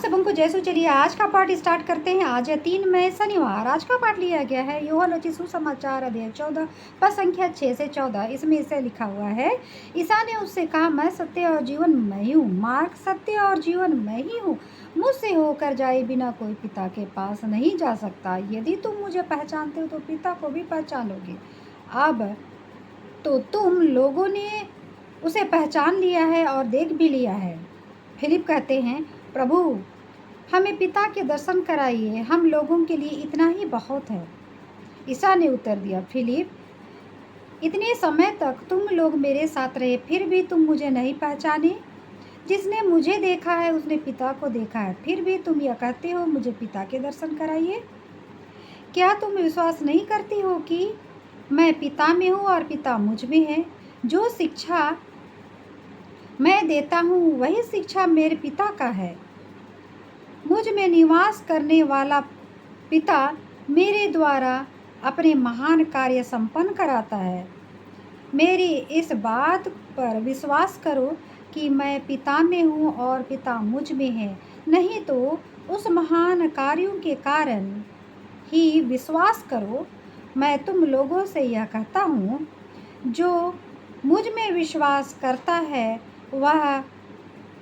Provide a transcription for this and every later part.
सबको जैसो चलिए आज का पाठ स्टार्ट करते हैं। आज है 3 मई शनिवार। आज का पाठ लिया गया है यूहन्ना रचित सुसमाचार अध्याय 14 पद संख्या 6 से 14। इसमें इसे लिखा हुआ है, ईसा ने उससे कहा, मैं सत्य और जीवन मैं ही हूँ। मार्ग सत्य और जीवन मैं ही हूँ। मुझसे होकर जाए बिना कोई पिता के पास नहीं जा सकता। यदि तुम मुझे पहचानते हो तो पिता को भी पहचानोगे। अब तो तुम लोगों ने उसे पहचान लिया है और देख भी लिया है। फिलिप कहते हैं, प्रभु हमें पिता के दर्शन कराइए, हम लोगों के लिए इतना ही बहुत है। ईसा ने उत्तर दिया, फिलिप इतने समय तक तुम लोग मेरे साथ रहे, फिर भी तुम मुझे नहीं पहचाने? जिसने मुझे देखा है उसने पिता को देखा है। फिर भी तुम यह कहते हो, मुझे पिता के दर्शन कराइए। क्या तुम विश्वास नहीं करती हो कि मैं पिता में हूँ और पिता मुझ में है? जो शिक्षा मैं देता हूँ वही शिक्षा मेरे पिता का है। मुझ में निवास करने वाला पिता मेरे द्वारा अपने महान कार्य संपन्न कराता है। मेरी इस बात पर विश्वास करो कि मैं पिता में हूँ और पिता मुझ में है, नहीं तो उस महान कार्यों के कारण ही विश्वास करो। मैं तुम लोगों से यह कहता हूँ, जो मुझ में विश्वास करता है वह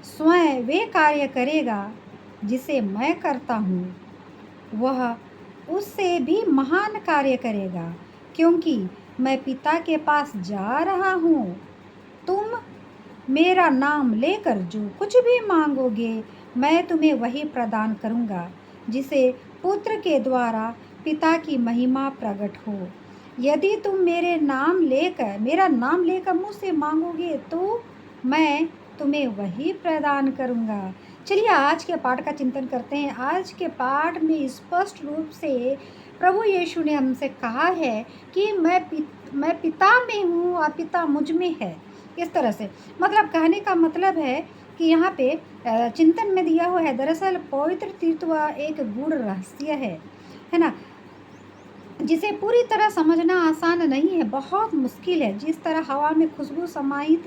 स्वयं वे कार्य करेगा जिसे मैं करता हूँ, वह उससे भी महान कार्य करेगा, क्योंकि मैं पिता के पास जा रहा हूँ। तुम मेरा नाम लेकर जो कुछ भी मांगोगे मैं तुम्हें वही प्रदान करूँगा, जिसे पुत्र के द्वारा पिता की महिमा प्रकट हो। यदि तुम मेरा नाम लेकर मुझसे मांगोगे तो मैं तुम्हें वही प्रदान करूँगा। चलिए आज के पाठ का चिंतन करते हैं। आज के पाठ में स्पष्ट रूप से प्रभु यीशु ने हमसे कहा है कि मैं पिता में हूँ और पिता मुझ में है। इस तरह से मतलब कहने का मतलब है कि यहाँ पे चिंतन में दिया हुआ है, दरअसल पवित्र तीर्थ एक गूढ़ रहस्य है ना, जिसे पूरी तरह समझना आसान नहीं है, बहुत मुश्किल है। जिस तरह हवा में खुशबू समाहित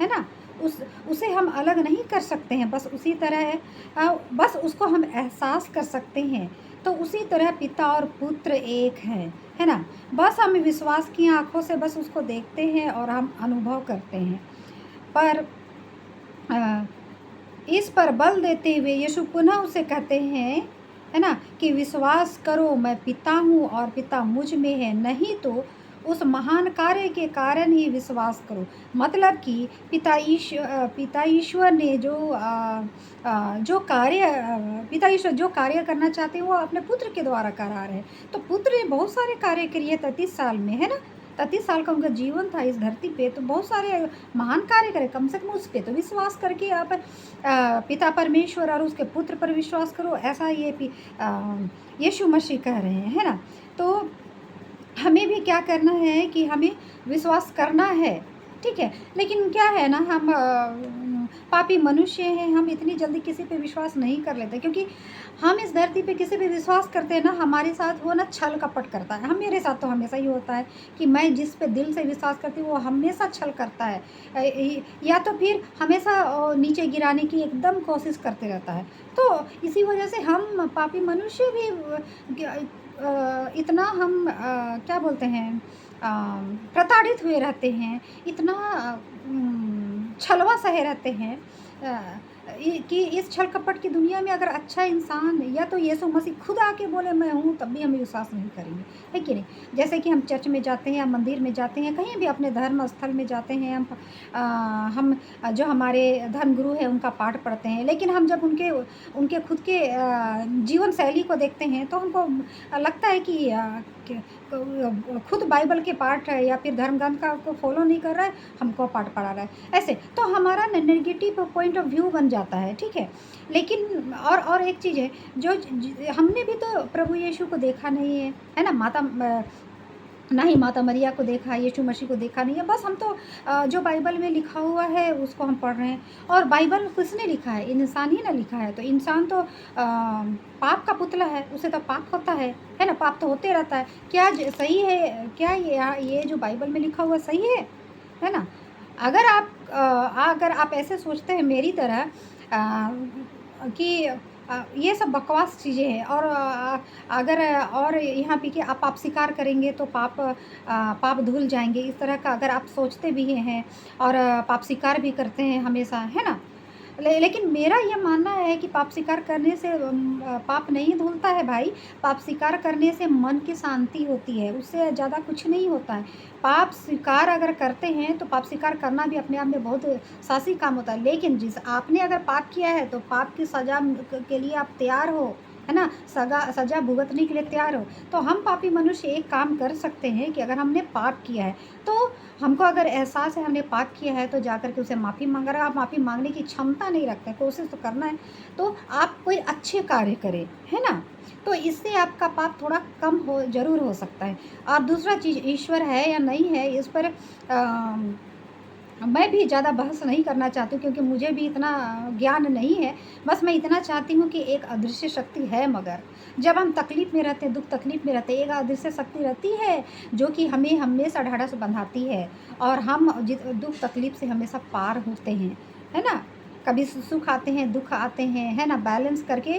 है ना, उसे हम अलग नहीं कर सकते हैं, बस उसी तरह है, बस उसको हम एहसास कर सकते हैं। तो उसी तरह पिता और पुत्र एक है ना, बस हम विश्वास की आंखों से बस उसको देखते हैं और हम अनुभव करते हैं। पर इस पर बल देते हुए यीशु पुनः उसे कहते हैं, है ना, कि विश्वास करो मैं पिता हूँ और पिता मुझ में है, नहीं तो उस महान कार्य के कारण ही विश्वास करो। मतलब कि पिता ईश्वर ने पिता ईश्वर जो कार्य करना चाहते हैं वो अपने पुत्र के द्वारा करा रहे हैं। तो पुत्र ने बहुत सारे कार्य किए 33 साल में, है ना, 33 साल का उनका जीवन था इस धरती पे, तो बहुत सारे महान कार्य करे। कम से कम उस पर तो विश्वास करके आप पिता परमेश्वर और उसके पुत्र पर विश्वास करो, ऐसा ये यीशु मसीह कह रहे हैं, है ना। तो हमें भी क्या करना है कि हमें विश्वास करना है, ठीक है। लेकिन क्या है ना, हम पापी मनुष्य हैं, हम इतनी जल्दी किसी पे विश्वास नहीं कर लेते, क्योंकि हम इस धरती पे किसी पे विश्वास करते हैं ना, हमारे साथ वो ना छल कपट करता है। मेरे साथ तो हमेशा ही होता है कि मैं जिस पे दिल से विश्वास करती हूँ वो हमेशा छल करता है, या तो फिर हमेशा नीचे गिराने की एकदम कोशिश करते रहता है। तो इसी वजह से हम पापी मनुष्य भी इतना हम क्या बोलते हैं, प्रताड़ित हुए रहते हैं, इतना छलवा सहे रहते हैं कि इस छल कपट की दुनिया में अगर अच्छा इंसान या तो यीशु मसीह खुद आके बोले मैं हूँ, तब भी हम विश्वास नहीं करेंगे, है कि नहीं। जैसे कि हम चर्च में जाते हैं या मंदिर में जाते हैं, कहीं भी अपने धर्म स्थल में जाते हैं, हम जो हमारे धर्म गुरु हैं उनका पाठ पढ़ते हैं, लेकिन हम जब उनके खुद के जीवन शैली को देखते हैं तो हमको लगता है कि खुद बाइबल के पाठ है या फिर धर्म ग्रंथ का को फॉलो नहीं कर रहा है, हमको पाठ पढ़ा रहा है, ऐसे तो हमारा नेगेटिव पॉइंट ऑफ व्यू बन जाता है, ठीक है। लेकिन और एक चीज़ है, हमने भी तो प्रभु यीशु को देखा नहीं है ना, ना ही माता मरिया को देखा, यीशु मसीह को देखा नहीं है, बस हम तो जो बाइबल में लिखा हुआ है उसको हम पढ़ रहे हैं। और बाइबल किसने लिखा है? इंसान ही ना लिखा है। तो इंसान तो पाप का पुतला है, उसे तो पाप होता है ना, पाप तो होते रहता है। क्या सही है? क्या ये जो बाइबल में लिखा हुआ सही है ना। अगर आप ऐसे सोचते हैं मेरी तरह कि ये सब बकवास चीज़ें हैं। और अगर और यहाँ पे कि आप पाप स्वीकार करेंगे तो पाप धुल जाएँगे, इस तरह का अगर आप सोचते भी हैं और पाप स्वीकार भी करते हैं हमेशा, है ना? लेकिन मेरा ये मानना है कि पाप स्वीकार करने से पाप नहीं धुलता है भाई। पाप स्वीकार करने से मन की शांति होती है, उससे ज़्यादा कुछ नहीं होता है। पाप स्वीकार अगर करते हैं तो पाप स्वीकार करना भी अपने आप में बहुत साहसी काम होता है। लेकिन जिस आपने अगर पाप किया है तो पाप की सज़ा के लिए आप तैयार हो, है ना? सज़ा भुगतने के लिए तैयार हो। तो हम पापी मनुष्य एक काम कर सकते हैं कि अगर हमने पाप किया है तो हमको अगर एहसास है हमने पाप किया है तो जाकर के उसे माफ़ी मांग। अगर आप माफ़ी मांगने की क्षमता नहीं रखते हैं, कोशिश तो करना है, तो आप कोई अच्छे कार्य करें, है ना? तो इससे आपका पाप थोड़ा कम हो ज़रूर हो सकता है। और दूसरा चीज़, ईश्वर है या नहीं है इस पर मैं भी ज़्यादा बहस नहीं करना चाहती हूँ, क्योंकि मुझे भी इतना ज्ञान नहीं है। बस मैं इतना चाहती हूँ कि एक अदृश्य शक्ति है, मगर जब हम तकलीफ़ में रहते हैं, दुख तकलीफ़ में रहते हैं, एक अदृश्य शक्ति रहती है जो कि हमें हमेशा ढाढ़स बंधाती है और हम दुख तकलीफ़ से हमेशा पार होते हैं, है ना? कभी सुख आते हैं, दुख आते हैं, है ना? बैलेंस करके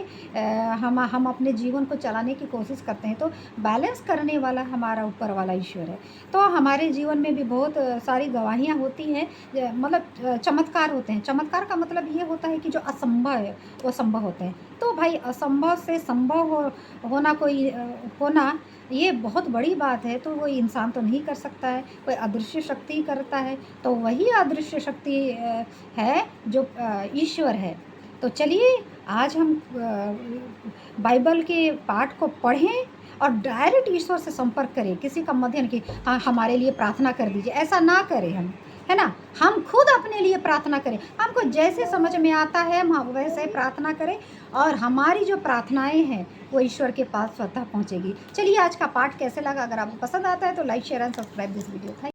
हम अपने जीवन को चलाने की कोशिश करते हैं। तो बैलेंस करने वाला हमारा ऊपर वाला ईश्वर है। तो हमारे जीवन में भी बहुत सारी गवाहियाँ होती हैं, मतलब चमत्कार होते हैं। चमत्कार का मतलब ये होता है कि जो असंभव है वो संभव होते हैं। तो भाई असंभव से संभव होना होना ये बहुत बड़ी बात है। तो वो इंसान तो नहीं कर सकता है, कोई अदृश्य शक्ति ही करता है। तो वही अदृश्य शक्ति है जो ईश्वर है। तो चलिए आज हम बाइबल के पाठ को पढ़ें और डायरेक्ट ईश्वर से संपर्क करें। किसी का मध्य कि हाँ हमारे लिए प्रार्थना कर दीजिए, ऐसा ना करें हम, है ना? हम खुद अपने लिए प्रार्थना करें। हमको जैसे समझ में आता है हम वैसे प्रार्थना करें और हमारी जो प्रार्थनाएं हैं वो ईश्वर के पास स्वतः पहुंचेगी। चलिए आज का पाठ कैसे लगा? अगर आपको पसंद आता है तो like share and subscribe this video. Thank